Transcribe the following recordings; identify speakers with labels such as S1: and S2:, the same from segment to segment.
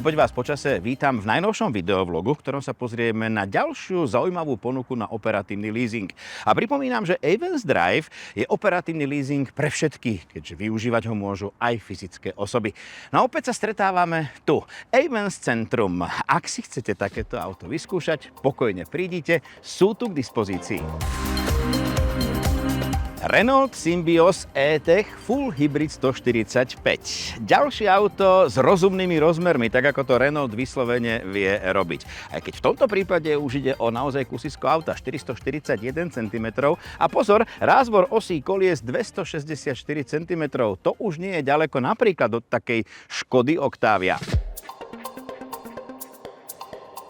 S1: Opäť vás počase vítam v najnovšom videovlogu, v ktorom sa pozrieme na ďalšiu zaujímavú ponuku na operatívny leasing. A pripomínam, že Ayvens Drive je operatívny leasing pre všetkých, keďže využívať ho môžu aj fyzické osoby. No a opäť sa stretávame tu, Ayvens Centrum. Ak si chcete takéto auto vyskúšať, pokojne prídite, sú tu k dispozícii. Renault Symbioz E-Tech Full Hybrid 145. Ďalšie auto s rozumnými rozmermi, tak ako to Renault vyslovene vie robiť. Aj keď v tomto prípade už ide o naozaj kusisko auta 441 cm. A pozor, rázbor osí kolies 264 cm. To už nie je ďaleko napríklad od takej Škody Octavia.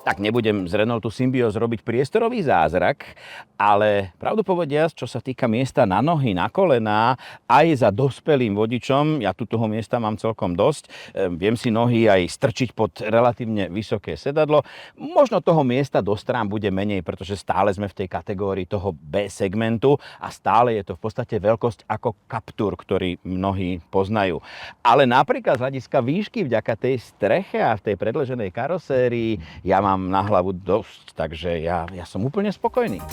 S1: Tak nebudem z Renaultu Symbioz robiť priestorový zázrak, ale pravdu povediac, čo sa týka miesta na nohy, na kolená, aj za dospelým vodičom, ja tu toho miesta mám celkom dosť, viem si nohy aj strčiť pod relatívne vysoké sedadlo. Možno toho miesta do strán bude menej, pretože stále sme v tej kategórii toho B segmentu a stále je to v podstate veľkosť ako Captur, ktorý mnohí poznajú. Ale napríklad z hľadiska výšky vďaka tej streche a v tej predĺženej karosérii ja mám na hlavu dosť, takže ja som úplne spokojný.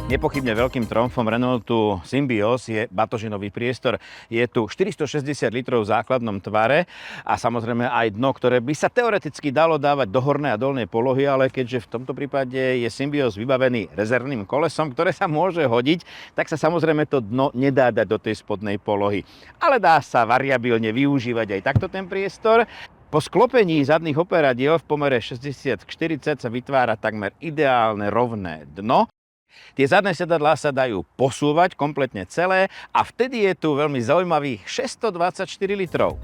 S1: Nepochybne veľkým tromfom Renaultu Symbioz je batožinový priestor. Je tu 460 litrov v základnom tvare a samozrejme aj dno, ktoré by sa teoreticky dalo dávať do hornej a dolnej polohy, ale keďže v tomto prípade je Symbioz vybavený rezervným kolesom, ktoré sa môže hodiť, tak sa samozrejme to dno nedá dať do tej spodnej polohy. Ale dá sa variabilne využívať aj takto ten priestor. Po sklopení zadných operadiel v pomere 60:40 sa vytvára takmer ideálne rovné dno. Tie zadné sedadlá sa dajú posúvať kompletne celé a vtedy je tu veľmi zaujímavých 624 litrov.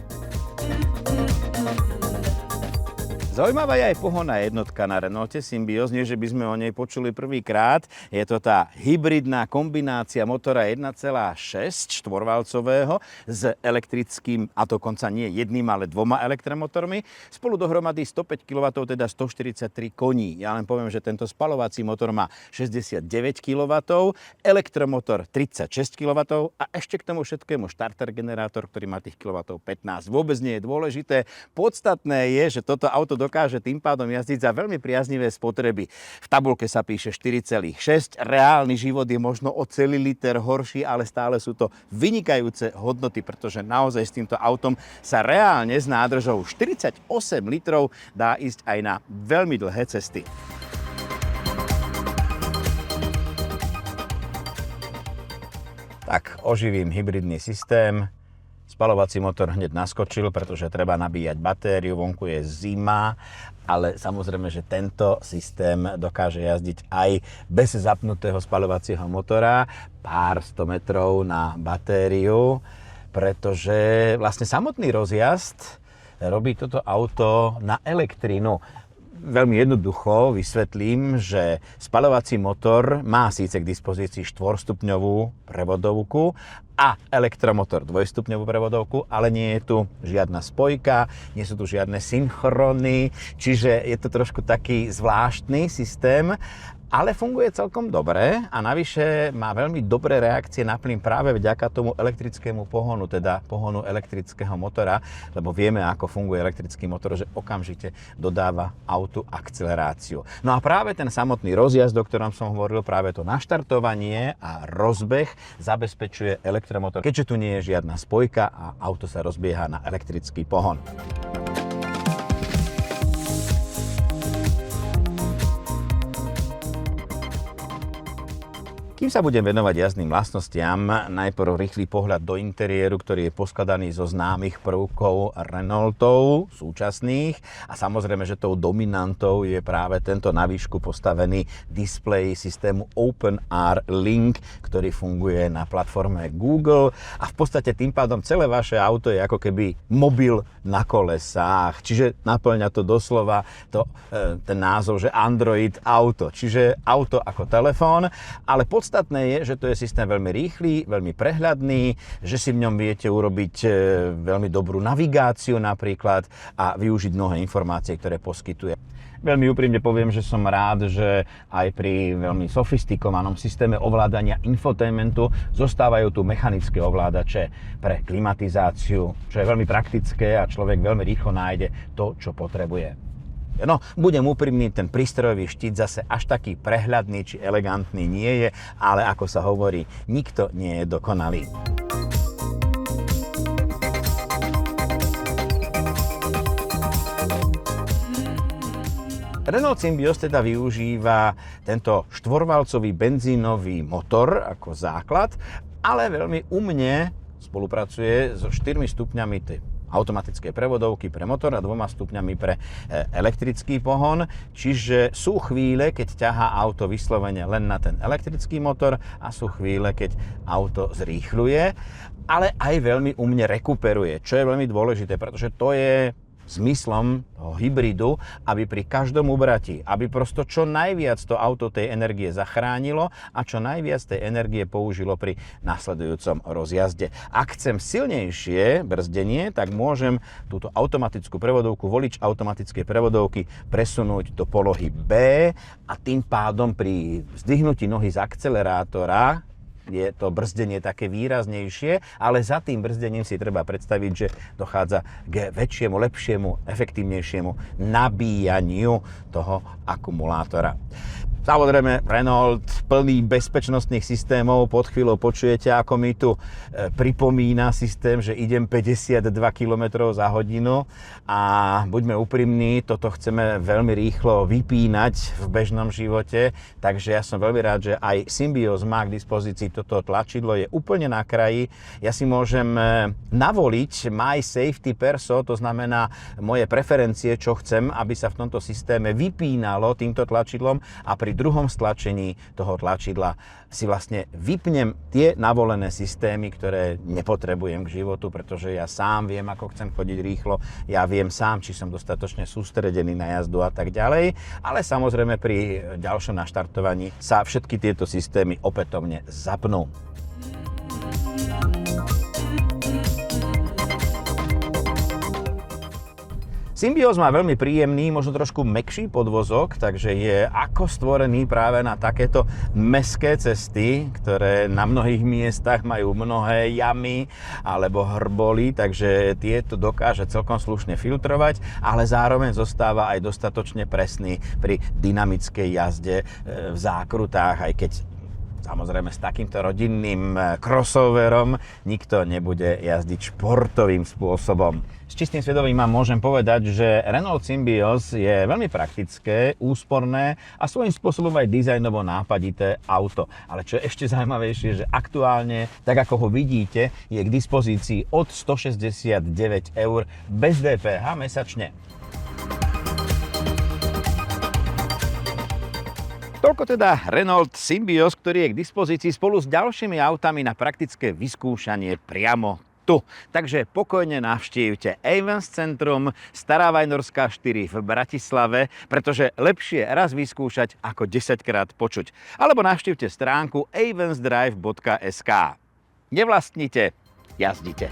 S1: Zaujímavá je aj pohonná jednotka na Renaulte Symbioz, nie že by sme o nej počuli prvýkrát. Je to tá hybridná kombinácia motora 1,6 štvorvalcového s elektrickým, a dokonca nie jedným, ale dvoma elektromotormi. Spolu dohromady 105 kW, teda 143 koní. Ja len poviem, že tento spaľovací motor má 69 kW, elektromotor 36 kW a ešte k tomu všetkému štarter generátor, ktorý má tých kW 15. Vôbec nie je dôležité. Podstatné je, že toto auto dokáže tým pádom jazdiť za veľmi priaznivé spotreby. V tabuľke sa píše 4,6, reálny život je možno o celý liter horší, ale stále sú to vynikajúce hodnoty, pretože naozaj s týmto autom sa reálne s nádržou 48 litrov dá ísť aj na veľmi dlhé cesty. Tak, oživím hybridný systém. Spaľovací motor hneď naskočil, pretože treba nabíjať batériu, vonku je zima, ale samozrejme, že tento systém dokáže jazdiť aj bez zapnutého spaľovacieho motora, pár 100 metrov na batériu, pretože vlastne samotný rozjazd robí toto auto na elektrínu. Veľmi jednoducho vysvetlím, že spaľovací motor má síce k dispozícii 4-stupňovú prevodovku a elektromotor 2-stupňovú prevodovku, ale nie je tu žiadna spojka, nie sú tu žiadne synchrony, čiže je to trošku taký zvláštny systém, ale funguje celkom dobre a navyše má veľmi dobré reakcie na plyn práve vďaka tomu elektrickému pohonu, teda pohonu elektrického motora, lebo vieme, ako funguje elektrický motor, že okamžite dodáva autu akceleráciu. No a práve ten samotný rozjazd, o ktorom som hovoril, práve to naštartovanie a rozbeh zabezpečuje elektromotor, keďže tu nie je žiadna spojka a auto sa rozbieha na elektrický pohon. Kým sa budem venovať jazdným vlastnostiam, najprv rýchly pohľad do interiéru, ktorý je poskladaný zo známych prvkov Renaultov súčasných a samozrejme, že tou dominantou je práve tento na výšku postavený displej systému OpenR Link, ktorý funguje na platforme Google a v podstate tým pádom celé vaše auto je ako keby mobil na kolesách, čiže naplňa to doslova ten názov, že Android Auto, čiže auto ako telefón, ale podstatne Podstatné je, že to je systém veľmi rýchly, veľmi prehľadný, že si v ňom viete urobiť veľmi dobrú navigáciu napríklad a využiť mnohé informácie, ktoré poskytuje. Veľmi úprimne poviem, že som rád, že aj pri veľmi sofistikovanom systéme ovládania infotainmentu zostávajú tu mechanické ovládače pre klimatizáciu, čo je veľmi praktické a človek veľmi rýchlo nájde to, čo potrebuje. No, budem úprimný, ten prístrojový štít zase až taký prehľadný či elegantný nie je, ale ako sa hovorí, nikto nie je dokonalý. Renault Sybios teda využíva tento štvorvalcový benzínový motor ako základ, ale veľmi umne spolupracuje so 4 stupňami tej automatické prevodovky pre motor a 2 stupňami pre elektrický pohon. Čiže sú chvíle, keď ťahá auto vyslovene len na ten elektrický motor a sú chvíle, keď auto zrýchľuje, ale aj veľmi umne rekuperuje, čo je veľmi dôležité, pretože to je zmyslom toho hybridu, aby pri každom úbratí, aby prosto čo najviac to auto tej energie zachránilo a čo najviac tej energie použilo pri nasledujúcom rozjazde. Ak chcem silnejšie brzdenie, tak môžem túto automatickú prevodovku, volič automatickej prevodovky presunúť do polohy B a tým pádom pri zdvihnutí nohy z akcelerátora je to brzdenie také výraznejšie, ale za tým brzdením si treba predstaviť, že dochádza k väčšiemu, lepšiemu, efektívnejšiemu nabíjaniu toho akumulátora. Samozrejme, Renault plný bezpečnostných systémov. Pod chvíľou počujete, ako mi tu pripomína systém, že idem 52 km za hodinu a buďme úprimní, toto chceme veľmi rýchlo vypínať v bežnom živote, takže ja som veľmi rád, že aj Sybios má k dispozícii toto tlačidlo, je úplne na kraji. Ja si môžem navoliť My Safety Perso, to znamená moje preferencie, čo chcem, aby sa v tomto systéme vypínalo týmto tlačidlom a pri druhom stlačení toho tlačidla si vlastne vypnem tie navolené systémy, ktoré nepotrebujem k životu, pretože ja sám viem, ako chcem chodiť rýchlo, ja viem sám, či som dostatočne sústredený na jazdu a tak ďalej, ale samozrejme pri ďalšom naštartovaní sa všetky tieto systémy opätovne zapnú. Sybios má veľmi príjemný, možno trošku mäkší podvozok, takže je ako stvorený práve na takéto mestské cesty, ktoré na mnohých miestach majú mnohé jamy alebo hrboly, takže tieto dokáže celkom slušne filtrovať, ale zároveň zostáva aj dostatočne presný pri dynamickej jazde v zákrutách, aj keď samozrejme s takýmto rodinným crossoverom nikto nebude jazdiť športovým spôsobom. S čistým svedomím vám môžem povedať, že Renault Sybios je veľmi praktické, úsporné a svojím spôsobom aj dizajnovo nápadité auto. Ale čo je ešte zaujímavejšie, že aktuálne, tak ako ho vidíte, je k dispozícii od 169 € bez DPH mesačne. Toľko teda Renault Sybios, ktorý je k dispozícii spolu s ďalšími autami na praktické vyskúšanie priamo tu. Takže pokojne navštívte Avance Centrum, Stará Vajnorská 4 v Bratislave, pretože lepšie raz vyskúšať ako 10-krát počuť. Alebo navštívte stránku avancedrive.sk. Nevlastnite, jazdite.